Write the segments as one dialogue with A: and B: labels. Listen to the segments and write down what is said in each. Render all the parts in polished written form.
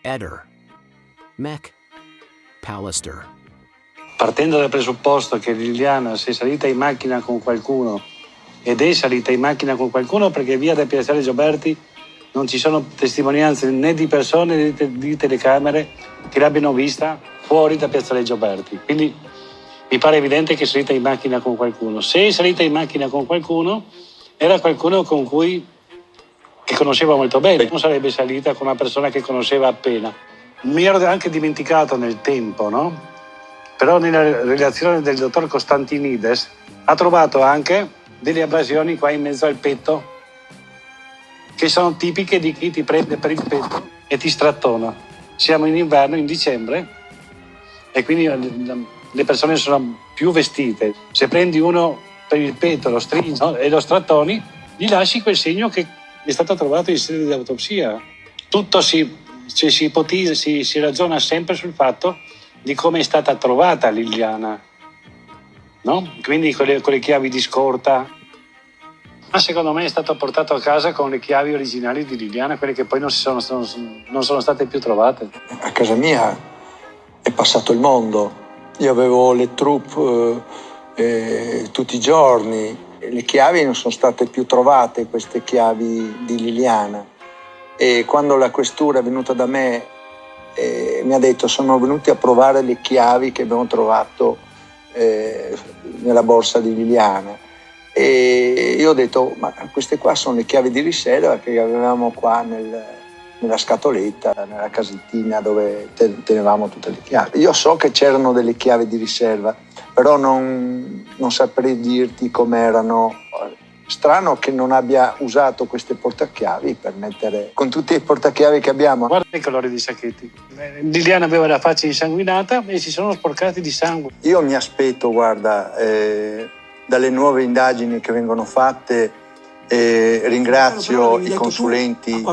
A: Eder McAllister.
B: Partendo dal presupposto che Liliana sia salita in macchina con qualcuno ed è salita in macchina con qualcuno, perché via da Piazzale Gioberti non ci sono testimonianze né di persone né di telecamere che l'abbiano vista fuori da Piazzale Gioberti. Quindi mi pare evidente che è salita in macchina con qualcuno. Se è salita in macchina con qualcuno, era qualcuno che conosceva molto bene. Non sarebbe salita con una persona che conosceva appena. Mi ero anche dimenticato nel tempo, no? Però nella relazione del dottor Costantinides ha trovato anche delle abrasioni qua in mezzo al petto, che sono tipiche di chi ti prende per il petto e ti strattona. Siamo in inverno, in dicembre, e quindi le persone sono più vestite. Se prendi uno per il petto, lo stringi, no, e lo strattoni, gli lasci quel segno che è stato trovato in sede di autopsia. Tutto si ragiona sempre sul fatto di come è stata trovata Liliana, no? Quindi con le chiavi di scorta. Ma secondo me è stato portato a casa con le chiavi originali di Liliana, quelle che poi non sono state più trovate.
C: A casa mia è passato il mondo. Io avevo le troupe tutti i giorni. Le chiavi non sono state più trovate, queste chiavi di Liliana. E quando la questura è venuta da me mi ha detto: sono venuti a provare le chiavi che abbiamo trovato nella borsa di Liliana. E io ho detto: ma queste qua sono le chiavi di riserva che avevamo qua nella scatoletta, nella casettina dove tenevamo tutte le chiavi. Io so che c'erano delle chiavi di riserva, però non saprei dirti com'erano. Strano che non abbia usato queste portachiavi per mettere con tutti i portachiavi che abbiamo.
B: Guarda i colori dei sacchetti. Liliana aveva la faccia insanguinata e si sono sporcati di sangue.
C: Io mi aspetto, guarda, dalle nuove indagini che vengono fatte, ringrazio i consulenti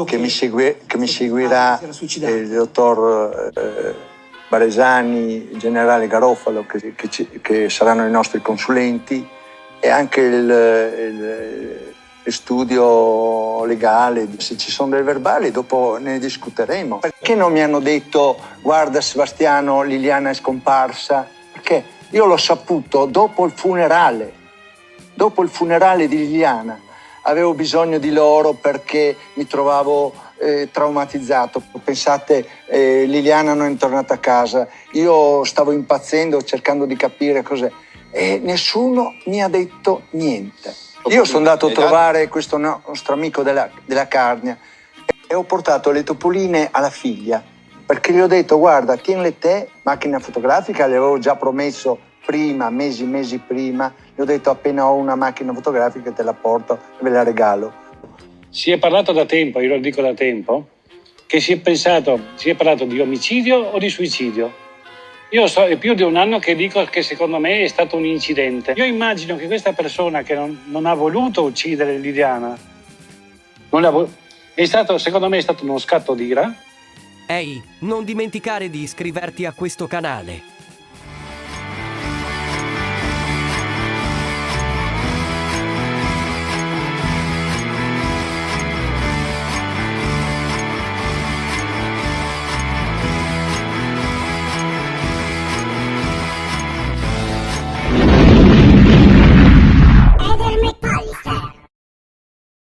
C: che mi seguirà, il dottor Baresani, il generale Garofalo, che saranno i nostri consulenti, e anche il studio legale. Se ci sono dei verbali dopo ne discuteremo. Perché non mi hanno detto: guarda Sebastiano, Liliana è scomparsa? Perché io l'ho saputo dopo il funerale di Liliana. Avevo bisogno di loro perché mi trovavo traumatizzato. Pensate, Liliana non è tornata a casa, io stavo impazzendo cercando di capire cos'è. E nessuno mi ha detto niente. Io sono andato a trovare questo nostro amico della Carnia e ho portato le topoline alla figlia, perché gli ho detto: guarda, tienile te, macchina fotografica, le avevo già promesso prima, mesi prima. Gli ho detto: appena ho una macchina fotografica te la porto e ve la regalo.
B: Si è parlato da tempo, io lo dico da tempo, che si è parlato di omicidio o di suicidio. Io è più di un anno che dico che secondo me è stato un incidente. Io immagino che questa persona che non ha voluto uccidere Liliana, secondo me è stato uno scatto d'ira.
A: Ehi, non dimenticare di iscriverti a questo canale.